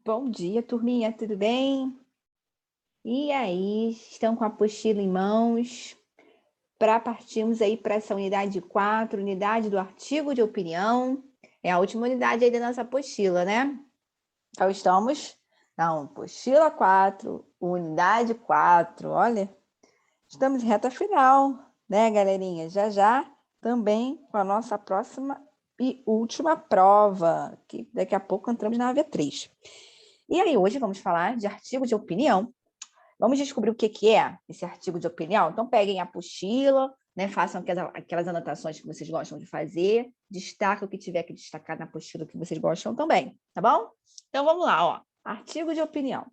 Bom dia, turminha, tudo bem? E aí, estão com a apostila em mãos para partirmos aí para essa unidade 4, unidade do artigo de opinião. É a última unidade aí da nossa apostila, né? Então, estamos na apostila 4, unidade 4. Olha, estamos em reta final, né, galerinha? Já já também com a nossa próxima e última prova, que daqui a pouco entramos na AV3. E aí, hoje vamos falar de artigo de opinião. Vamos descobrir o que é esse artigo de opinião? Então, peguem a apostila, né, façam aquelas anotações que vocês gostam de fazer, destaca o que tiver que destacar na apostila que vocês gostam também, tá bom? Então, vamos lá, ó. Artigo de opinião.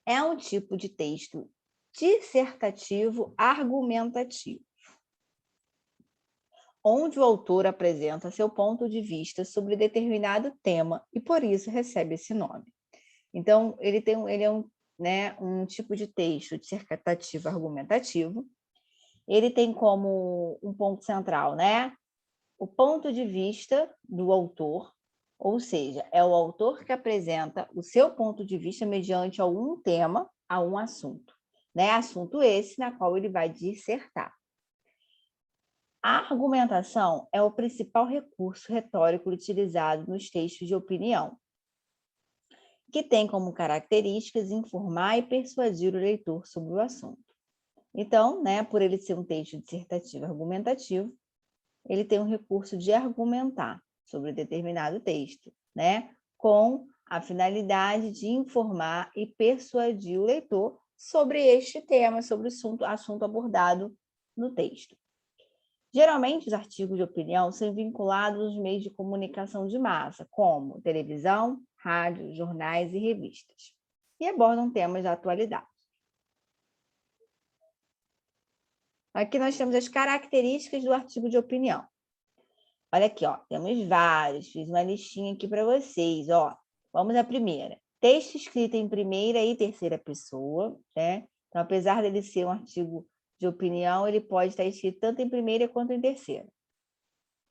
É um tipo de texto dissertativo argumentativo, onde o autor apresenta seu ponto de vista sobre determinado tema e, por isso, recebe esse nome. Então, ele é um tipo de texto dissertativo argumentativo. Ele tem como um ponto central, né, o ponto de vista do autor, ou seja, é o autor que apresenta o seu ponto de vista mediante algum tema, a um assunto, né? Assunto esse na qual ele vai dissertar. A argumentação é o principal recurso retórico utilizado nos textos de opinião, que tem como características informar e persuadir o leitor sobre o assunto. Então, né, por ele ser um texto dissertativo argumentativo, ele tem um recurso de argumentar sobre determinado texto, né, com a finalidade de informar e persuadir o leitor sobre este tema, sobre o assunto abordado no texto. Geralmente, os artigos de opinião são vinculados aos meios de comunicação de massa, como televisão, rádio, jornais e revistas, e abordam temas da atualidade. Aqui nós temos as características do artigo de opinião. Olha aqui, ó, temos vários, fiz uma listinha aqui para vocês, ó. Vamos à primeira. Texto escrito em primeira e terceira pessoa, né? Então, apesar dele ser um artigo de opinião, ele pode estar escrito tanto em primeira quanto em terceira.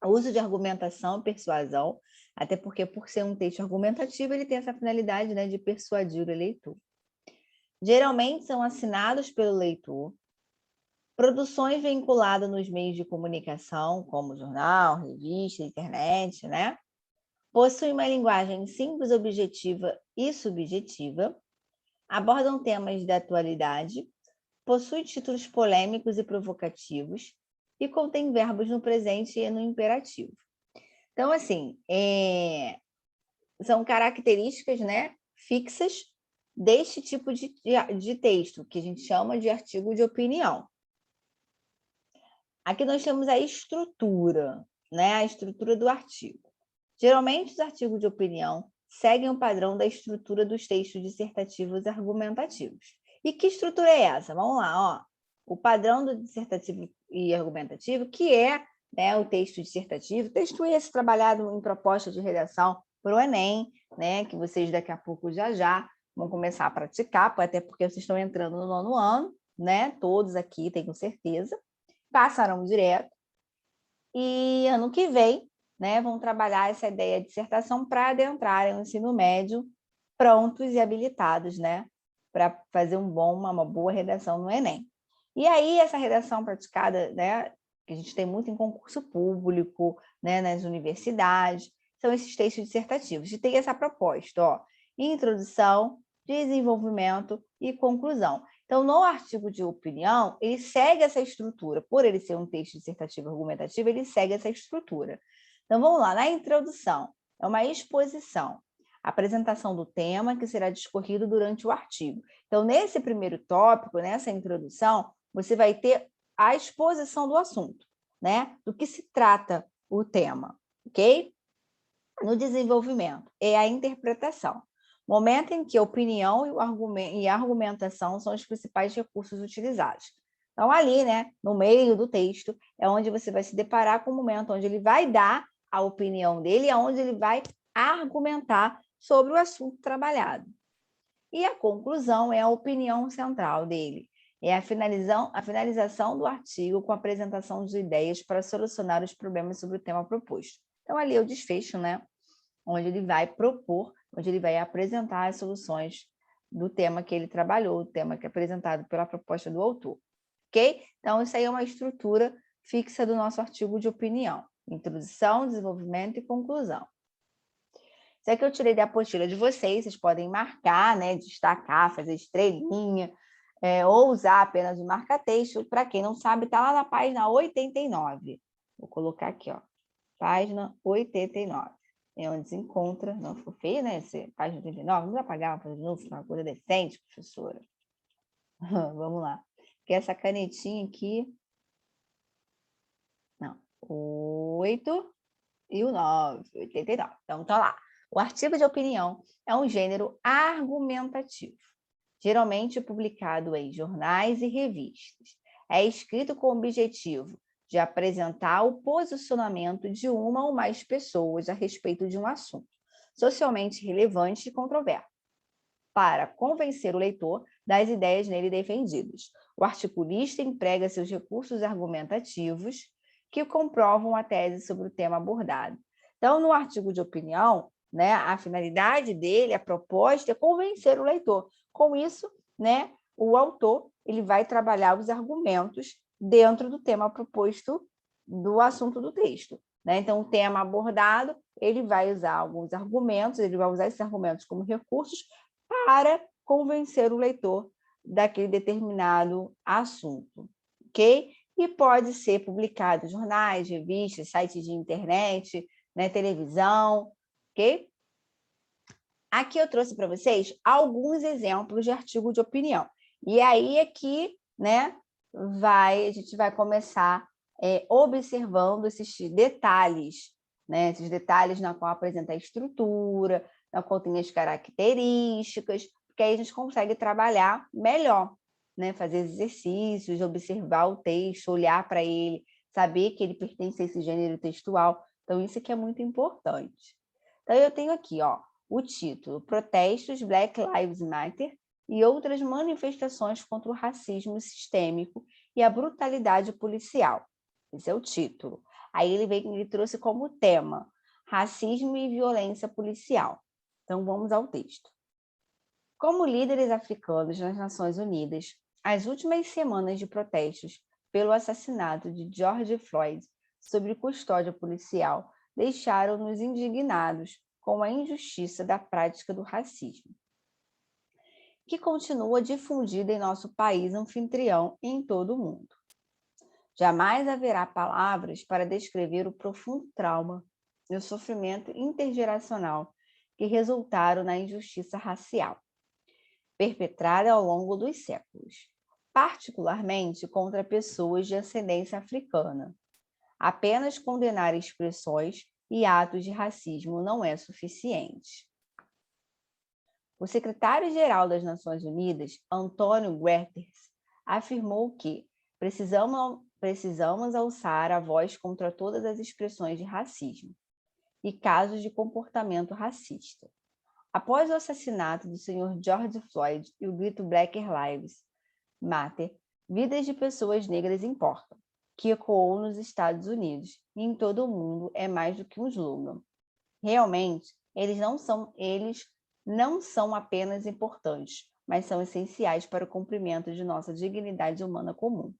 O uso de argumentação e persuasão, até porque, por ser um texto argumentativo, ele tem essa finalidade, né, de persuadir o leitor. Geralmente são assinados pelo leitor. Produções vinculadas nos meios de comunicação, como jornal, revista, internet, né? Possuem uma linguagem simples, objetiva e subjetiva. Abordam temas da atualidade. Possuem títulos polêmicos e provocativos. E contém verbos no presente e no imperativo. Então, assim, são características, né, fixas deste tipo de texto, que a gente chama de artigo de opinião. Aqui nós temos a estrutura, né, a estrutura do artigo. Geralmente, os artigos de opinião seguem o padrão da estrutura dos textos dissertativos e argumentativos. E que estrutura é essa? Vamos lá, ó. O padrão do dissertativo e argumentativo, que é, né, o texto dissertativo, texto esse trabalhado em proposta de redação para o Enem, né, que vocês daqui a pouco já vão começar a praticar, até porque vocês estão entrando no 9º ano, né, todos aqui, tenho certeza, passarão direto, e ano que vem, né, vão trabalhar essa ideia de dissertação para adentrarem o ensino médio prontos e habilitados, né, para fazer uma boa redação no Enem. E aí, essa redação praticada, né, que a gente tem muito em concurso público, né, nas universidades, são esses textos dissertativos. E tem essa proposta, ó, introdução, desenvolvimento e conclusão. Então, no artigo de opinião, ele segue essa estrutura. Por ele ser um texto dissertativo argumentativo, ele segue essa estrutura. Então, vamos lá. Na introdução, é uma exposição, apresentação do tema que será discorrido durante o artigo. Então, nesse primeiro tópico, nessa introdução, você vai ter a exposição do assunto, né? Do que se trata o tema, ok? No desenvolvimento, é a interpretação. Momento em que a opinião e a argumentação são os principais recursos utilizados. Então, ali, né, no meio do texto, é onde você vai se deparar com o momento onde ele vai dar a opinião dele, onde ele vai argumentar sobre o assunto trabalhado. E a conclusão é a opinião central dele. É a finalização do artigo com a apresentação de ideias para solucionar os problemas sobre o tema proposto. Então, ali é o desfecho, né, onde ele vai propor onde ele vai apresentar as soluções do tema que ele trabalhou, o tema que é apresentado pela proposta do autor, ok? Então, isso aí é uma estrutura fixa do nosso artigo de opinião. Introdução, desenvolvimento e conclusão. Isso aqui eu tirei da apostila de vocês podem marcar, né, destacar, fazer estrelinha, ou usar apenas o marca-texto. Para quem não sabe, está lá na página 89. Vou colocar aqui, ó, página 89. É onde se encontra, não ficou feio, né? Página 89, vamos apagar, fazer de novo, uma coisa decente, professora. Vamos lá. Que essa canetinha aqui, não, 8 e o 9, 89. Então, tá lá. O artigo de opinião é um gênero argumentativo, geralmente publicado em jornais e revistas. É escrito com o objetivo de apresentar o posicionamento de uma ou mais pessoas a respeito de um assunto socialmente relevante e controverso, para convencer o leitor das ideias nele defendidas. O articulista emprega seus recursos argumentativos que comprovam a tese sobre o tema abordado. Então, no artigo de opinião, né, a finalidade dele, a proposta é convencer o leitor. Com isso, né, o autor ele vai trabalhar os argumentos dentro do tema proposto do assunto do texto, né? Então, o tema abordado, ele vai usar alguns argumentos, ele vai usar esses argumentos como recursos para convencer o leitor daquele determinado assunto, ok? E pode ser publicado em jornais, revistas, sites de internet, né, televisão, ok? Aqui eu trouxe para vocês alguns exemplos de artigo de opinião. E aí é que, né, a gente vai começar observando esses detalhes, né, esses detalhes na qual apresenta a estrutura, na qual tem as características, porque aí a gente consegue trabalhar melhor, né, fazer exercícios, observar o texto, olhar para ele, saber que ele pertence a esse gênero textual. Então, isso aqui é muito importante. Então, eu tenho aqui, ó, o título: Protestos Black Lives Matter e outras manifestações contra o racismo sistêmico e a brutalidade policial. Esse é o título. Aí ele trouxe como tema racismo e violência policial. Então, vamos ao texto. Como líderes africanos nas Nações Unidas, as últimas semanas de protestos pelo assassinato de George Floyd sob custódia policial deixaram-nos indignados com a injustiça da prática do racismo, que continua difundida em nosso país anfitrião e em todo o mundo. Jamais haverá palavras para descrever o profundo trauma e o sofrimento intergeracional que resultaram na injustiça racial, perpetrada ao longo dos séculos, particularmente contra pessoas de ascendência africana. Apenas condenar expressões e atos de racismo não é suficiente. O secretário-geral das Nações Unidas, Antônio Guterres, afirmou que precisamos alçar a voz contra todas as expressões de racismo e casos de comportamento racista. Após o assassinato do Sr. George Floyd e o grito Black Lives Matter, vidas de pessoas negras importam, que ecoou nos Estados Unidos e em todo o mundo é mais do que um slogan. Realmente, eles não são apenas importantes, mas são essenciais para o cumprimento de nossa dignidade humana comum.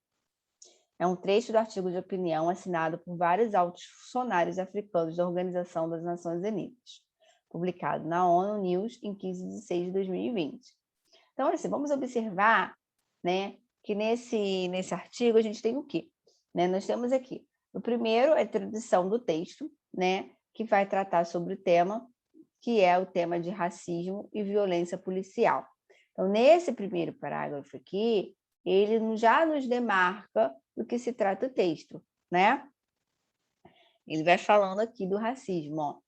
É um trecho do artigo de opinião assinado por vários altos funcionários africanos da Organização das Nações Unidas, publicado na ONU News em 15 de 6 de 2020. Então, assim, vamos observar, né, que nesse artigo a gente tem o quê? Né? Nós temos aqui, o primeiro, a introdução do texto, né, que vai tratar sobre o tema, que é o tema de racismo e violência policial. Então, nesse primeiro parágrafo aqui, ele já nos demarca do que se trata o texto, né? Ele vai falando aqui do racismo, ó.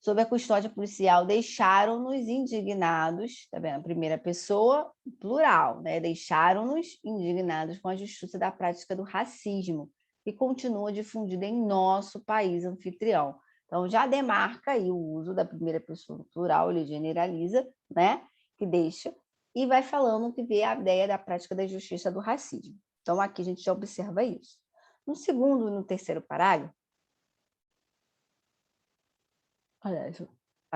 Sob a custódia policial, deixaram-nos indignados, tá vendo? Primeira pessoa, plural, né? Deixaram-nos indignados com a justiça da prática do racismo, que continua difundida em nosso país anfitrião. Então, já demarca aí o uso da primeira pessoa no plural, ele generaliza, né? Que deixa, e vai falando que vê a ideia da prática da justiça do racismo. Então, aqui a gente já observa isso. No segundo e no terceiro parágrafo, olha,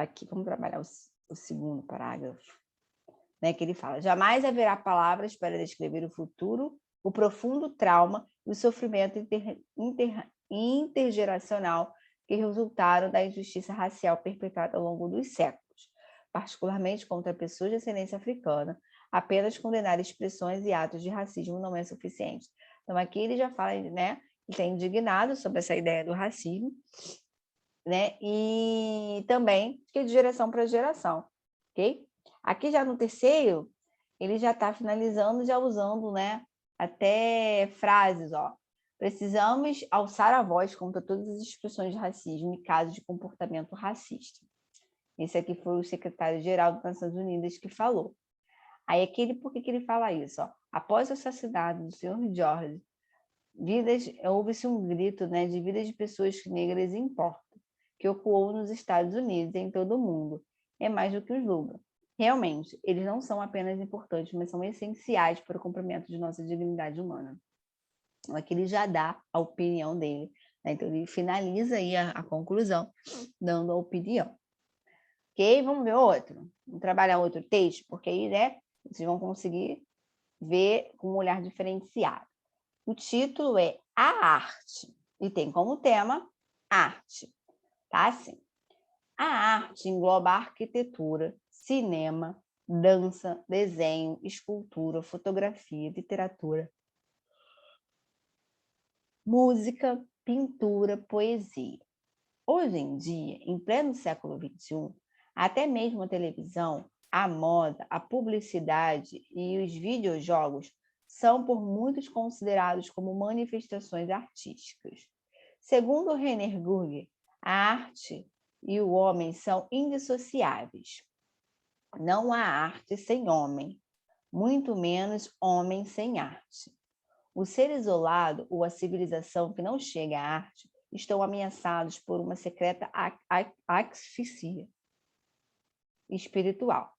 aqui, vamos trabalhar o segundo parágrafo, né, que ele fala: jamais haverá palavras para descrever o futuro, o profundo trauma e o sofrimento intergeracional que resultaram da injustiça racial perpetrada ao longo dos séculos, particularmente contra pessoas de ascendência africana. Apenas condenar expressões e atos de racismo não é suficiente. Então, aqui ele já fala, né, que está indignado sobre essa ideia do racismo, né, e também que é de geração para geração, ok? Aqui já no terceiro, ele já está finalizando, já usando, né, até frases, ó. Precisamos alçar a voz contra todas as expressões de racismo e casos de comportamento racista. Esse aqui foi o secretário-geral das Nações Unidas que falou. Aí por que ele fala isso? Ó? Após o assassinato do senhor George, houve-se um grito, né, de vidas de pessoas negras importam, que ecoou nos Estados Unidos e em todo o mundo. É mais do que os Lula. Realmente, eles não são apenas importantes, mas são essenciais para o cumprimento de nossa dignidade humana. Então, aqui ele já dá a opinião dele, né? Então ele finaliza aí a conclusão, dando a opinião. Ok? Vamos ver outro? Vamos trabalhar outro texto, porque aí, né, vocês vão conseguir ver com um olhar diferenciado. O título é A Arte, e tem como tema arte, tá? Assim, a arte engloba arquitetura, cinema, dança, desenho, escultura, fotografia, literatura, música, pintura, poesia. Hoje em dia, em pleno século XXI, até mesmo a televisão, a moda, a publicidade e os videojogos são por muitos considerados como manifestações artísticas. Segundo René Gurger, a arte e o homem são indissociáveis. Não há arte sem homem, muito menos homem sem arte. O ser isolado ou a civilização que não chega à arte estão ameaçados por uma secreta asfixia espiritual,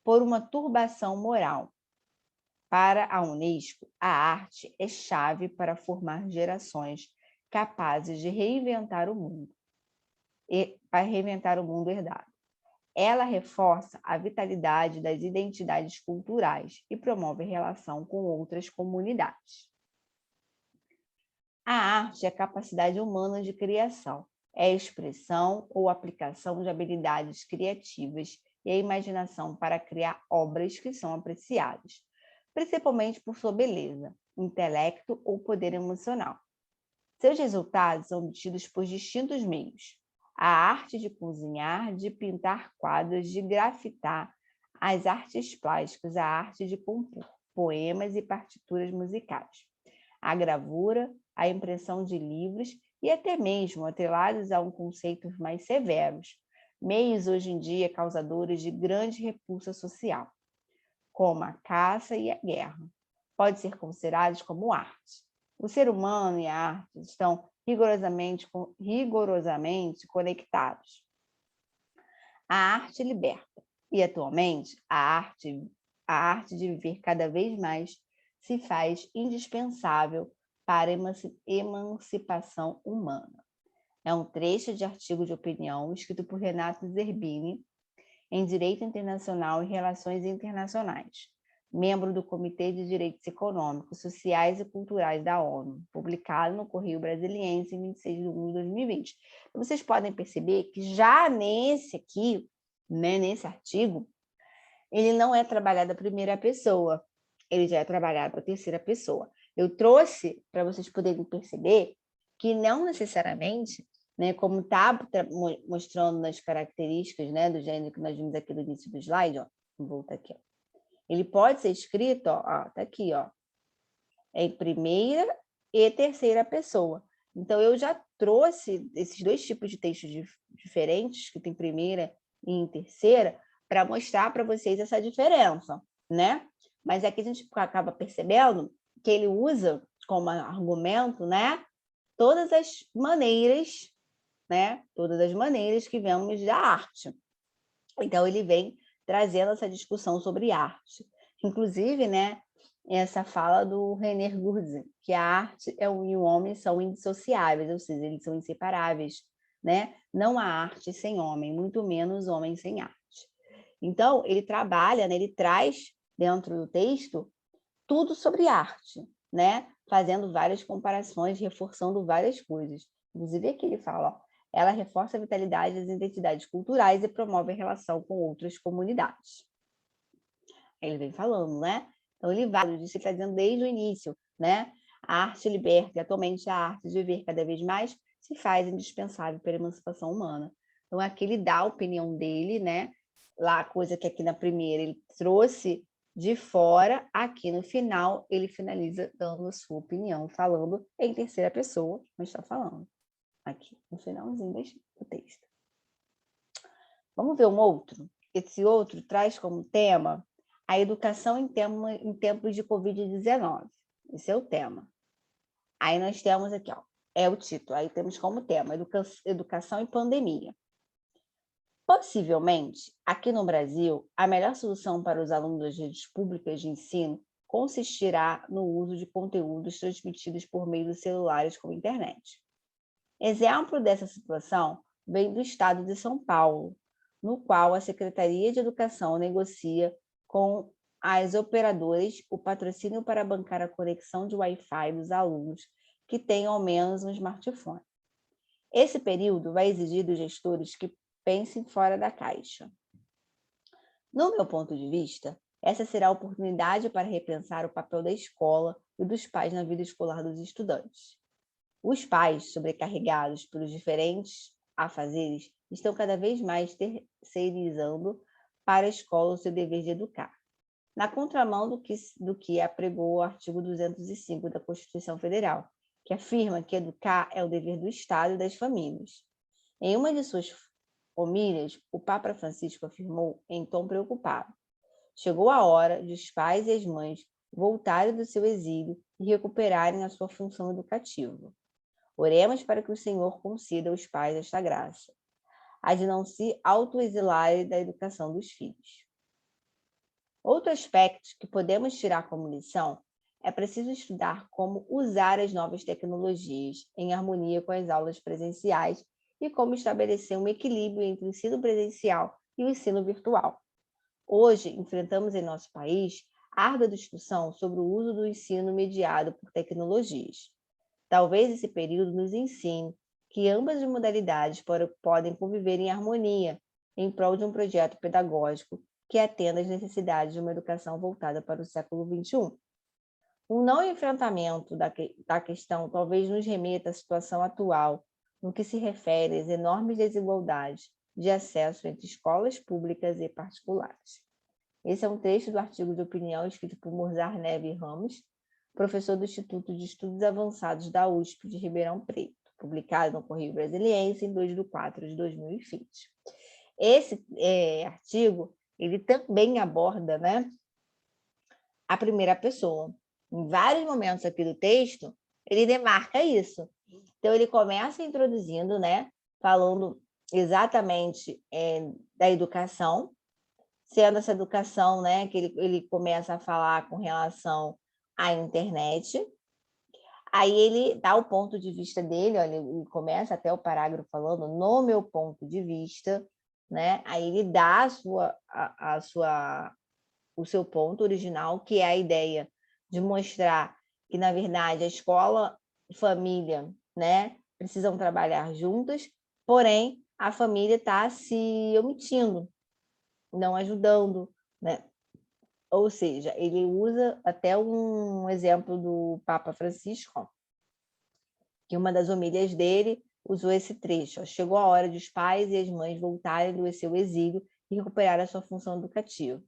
por uma turbação moral. Para a Unesco, a arte é chave para formar gerações capazes de reinventar o mundo, para reinventar o mundo herdado. Ela reforça a vitalidade das identidades culturais e promove relação com outras comunidades. A arte é a capacidade humana de criação, é a expressão ou aplicação de habilidades criativas e a imaginação para criar obras que são apreciadas, principalmente por sua beleza, intelecto ou poder emocional. Seus resultados são obtidos por distintos meios: a arte de cozinhar, de pintar quadros, de grafitar, as artes plásticas, a arte de compor poemas e partituras musicais, a gravura, a impressão de livros e até mesmo atrelados a conceitos mais severos, meios hoje em dia causadores de grande repulsa social, como a caça e a guerra, podem ser considerados como arte. O ser humano e a arte estão rigorosamente conectados. A arte liberta, e atualmente a arte de viver cada vez mais se faz indispensável para a emancipação humana. É um trecho de artigo de opinião escrito por Renato Zerbini, em Direito Internacional e Relações Internacionais, membro do Comitê de Direitos Econômicos, Sociais e Culturais da ONU, publicado no Correio Brasiliense em 26 de 1 de 2020. Então, vocês podem perceber que já nesse aqui, né, nesse artigo, ele não é trabalhado a primeira pessoa, ele já é trabalhado a terceira pessoa. Eu trouxe para vocês poderem perceber que não necessariamente, né, como está mostrando nas características, né, do gênero que nós vimos aqui no início do slide, ó, vou voltar aqui, ó. Ele pode ser escrito, ó, tá aqui, ó, em primeira e terceira pessoa. Então, eu já trouxe esses dois tipos de textos diferentes, que tem primeira e em terceira, para mostrar para vocês essa diferença, né? Mas aqui a gente acaba percebendo que ele usa como argumento, né, todas as maneiras, né, todas as maneiras que vemos da arte. Então, ele vem trazendo essa discussão sobre arte. Inclusive, né, essa fala do René Gurger, que a arte e o homem são indissociáveis, ou seja, eles são inseparáveis, né? Não há arte sem homem, muito menos homem sem arte. Então, ele trabalha, né? Ele traz dentro do texto tudo sobre arte, né? Fazendo várias comparações, reforçando várias coisas. Inclusive aqui ele fala, ó, ela reforça a vitalidade das identidades culturais e promove a relação com outras comunidades. Ele vem falando, né? Então ele vai, isso ele está dizendo desde o início, né? A arte liberta, e atualmente a arte de viver cada vez mais se faz indispensável para a emancipação humana. Então aqui ele dá a opinião dele, né? Lá, coisa que aqui na primeira ele trouxe de fora, aqui no final ele finaliza dando a sua opinião, falando em terceira pessoa, mas está falando aqui no finalzinho do texto. Vamos ver um outro? Esse outro traz como tema a educação em tempos de Covid-19. Esse é o tema. Aí nós temos aqui, ó, é o título, aí temos como tema educação e pandemia. Possivelmente, aqui no Brasil, a melhor solução para os alunos das redes públicas de ensino consistirá no uso de conteúdos transmitidos por meio dos celulares com internet. Exemplo dessa situação vem do estado de São Paulo, no qual a Secretaria de Educação negocia com as operadoras o patrocínio para bancar a conexão de Wi-Fi dos alunos que tenham ao menos um smartphone. Esse período vai exigir dos gestores que pensem fora da caixa. No meu ponto de vista, essa será a oportunidade para repensar o papel da escola e dos pais na vida escolar dos estudantes. Os pais, sobrecarregados pelos diferentes afazeres, estão cada vez mais terceirizando para a escola o seu dever de educar, na contramão do que apregou o artigo 205 da Constituição Federal, que afirma que educar é o dever do Estado e das famílias. Em uma de suas homílias, o Papa Francisco afirmou em tom preocupado: chegou a hora de os pais e as mães voltarem do seu exílio e recuperarem a sua função educativa. Oremos para que o Senhor conceda aos pais esta graça, a de não se autoexilarem da educação dos filhos. Outro aspecto que podemos tirar como lição é preciso estudar como usar as novas tecnologias em harmonia com as aulas presenciais e como estabelecer um equilíbrio entre o ensino presencial e o ensino virtual. Hoje, enfrentamos em nosso país árdua discussão sobre o uso do ensino mediado por tecnologias. Talvez esse período nos ensine que ambas as modalidades podem conviver em harmonia em prol de um projeto pedagógico que atenda às necessidades de uma educação voltada para o século XXI. O não enfrentamento da questão talvez nos remeta à situação atual, no que se refere às enormes desigualdades de acesso entre escolas públicas e particulares. Esse é um trecho do artigo de opinião escrito por Mozart Neves Ramos, professor do Instituto de Estudos Avançados da USP de Ribeirão Preto, publicado no Correio Brasiliense em 2 de 4 de 2020. Esse artigo ele também aborda, né, a primeira pessoa. Em vários momentos aqui do texto, ele demarca isso. Então, ele começa introduzindo, né, falando exatamente da educação, sendo essa educação, né, que ele começa a falar com relação à internet. Aí ele dá o ponto de vista dele, olha, ele começa até o parágrafo falando no meu ponto de vista, né? Aí ele dá o seu ponto original, que é a ideia de mostrar que, na verdade, a escola e família, né, precisam trabalhar juntas, porém, a família está se omitindo, não ajudando, né? Ou seja, ele usa até um exemplo do Papa Francisco, que uma das homilhas dele usou esse trecho. Chegou a hora de os pais e as mães voltarem do seu exílio e recuperar a sua função educativa.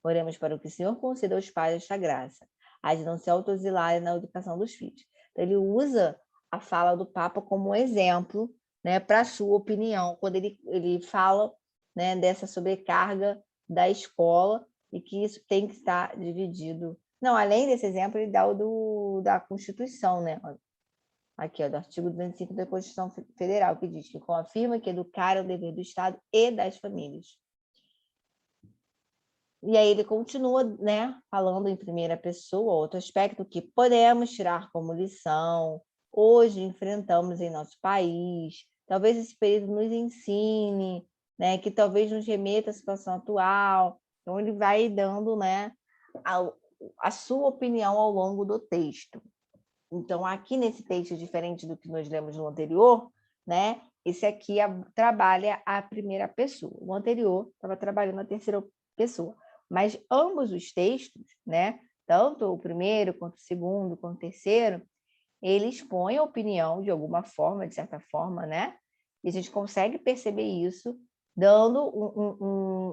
Oremos para que o Senhor conceda aos pais esta graça, a de não se autoexilarem na educação dos filhos. Então, ele usa a fala do Papa como um exemplo, né, para a sua opinião, quando ele fala, né, dessa sobrecarga da escola e que isso tem que estar dividido. Não, além desse exemplo, ele dá o da Constituição, né? Aqui, ó, do artigo 205 da Constituição Federal, que diz que confirma que educar é o dever do Estado e das famílias. E aí ele continua, né, falando em primeira pessoa, outro aspecto que podemos tirar como lição, hoje enfrentamos em nosso país, talvez esse período nos ensine, né, que talvez nos remeta à situação atual. Então, ele vai dando, né, a sua opinião ao longo do texto. Então, aqui nesse texto, diferente do que nós lemos no anterior, né, esse aqui trabalha a primeira pessoa. O anterior estava trabalhando a terceira pessoa. Mas ambos os textos, né, tanto o primeiro, quanto o segundo, quanto o terceiro, eles expõem a opinião de alguma forma, de certa forma, né? E a gente consegue perceber isso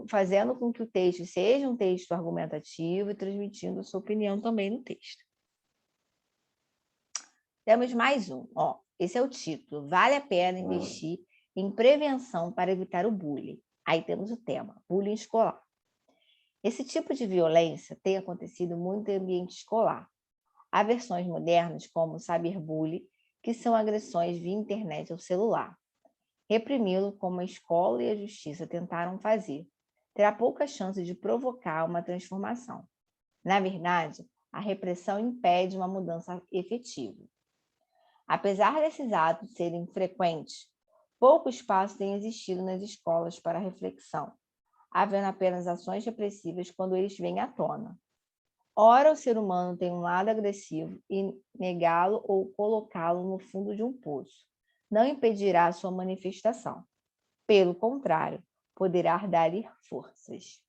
fazendo com que o texto seja um texto argumentativo e transmitindo a sua opinião também no texto. Temos mais um, ó. Esse é o título. Vale a pena investir em prevenção para evitar o bullying. Aí temos o tema, bullying escolar. Esse tipo de violência tem acontecido muito em ambiente escolar. Há versões modernas como o cyberbullying, que são agressões via internet ou celular. Reprimi-lo, como a escola e a justiça tentaram fazer, terá pouca chance de provocar uma transformação. Na verdade, a repressão impede uma mudança efetiva. Apesar desses atos serem frequentes, pouco espaço tem existido nas escolas para reflexão, havendo apenas ações repressivas quando eles vêm à tona. Ora, o ser humano tem um lado agressivo e negá-lo ou colocá-lo no fundo de um poço não impedirá sua manifestação. Pelo contrário, poderá dar-lhe forças.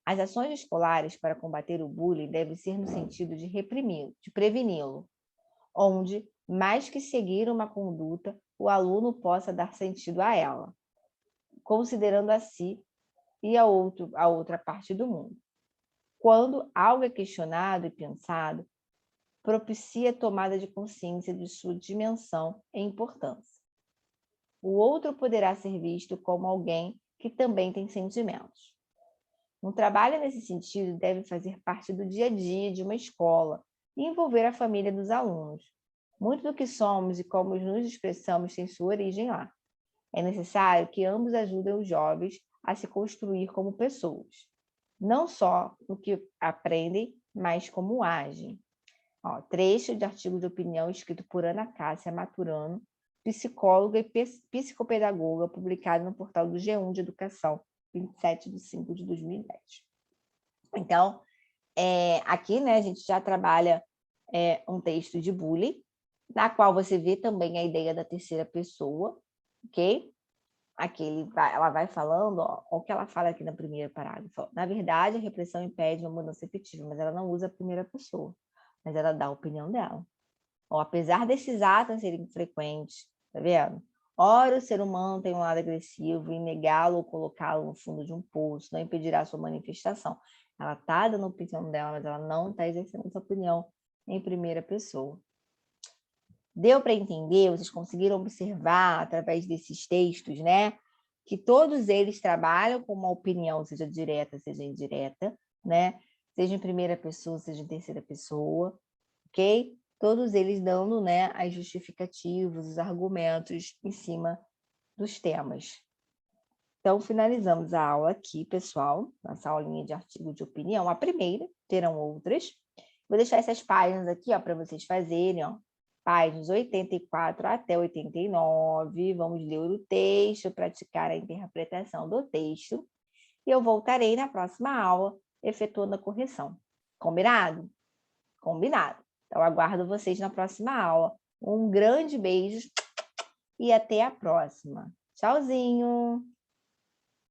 As ações escolares para combater o bullying devem ser no sentido de reprimi-lo, de preveni-lo, onde, mais que seguir uma conduta, o aluno possa dar sentido a ela, considerando a si e a outra parte do mundo. Quando algo é questionado e pensado, propicia a tomada de consciência de sua dimensão e importância. O outro poderá ser visto como alguém que também tem sentimentos. Um trabalho nesse sentido deve fazer parte do dia a dia de uma escola e envolver a família dos alunos. Muito do que somos e como nos expressamos tem sua origem lá. É necessário que ambos ajudem os jovens a se construir como pessoas, não só no que aprendem, mas como agem. Ó, trecho de artigo de opinião escrito por Ana Cássia Maturano, psicóloga e psicopedagoga, publicado no portal do G1 de Educação, 27/5/2010. Então, aqui, né, a gente já trabalha um texto de bullying, na qual você vê também a ideia da terceira pessoa, ok? Aqui ela vai falando, ó o que ela fala aqui no primeiro parágrafo. Ó, na verdade, a repressão impede uma mudança efetiva, mas ela não usa a primeira pessoa, mas ela dá a opinião dela. Ó, apesar desses atos serem frequentes, tá vendo? Ora, o ser humano tem um lado agressivo e negá-lo ou colocá-lo no fundo de um poço não impedirá a sua manifestação. Ela está dando a opinião dela, mas ela não está exercendo essa opinião em primeira pessoa. Deu para entender? Vocês conseguiram observar através desses textos, né? Que todos eles trabalham com uma opinião, seja direta, seja indireta, né? Seja em primeira pessoa, seja em terceira pessoa, ok? Todos eles dando, né, as justificativas, os argumentos em cima dos temas. Então, finalizamos a aula aqui, pessoal, nossa aulinha de artigo de opinião, a primeira, terão outras. Vou deixar essas páginas aqui, ó, para vocês fazerem, ó, páginas 84 até 89, vamos ler o texto, praticar a interpretação do texto, e eu voltarei na próxima aula, efetuando a correção. Combinado? Combinado. Então, aguardo vocês na próxima aula. Um grande beijo e até a próxima. Tchauzinho!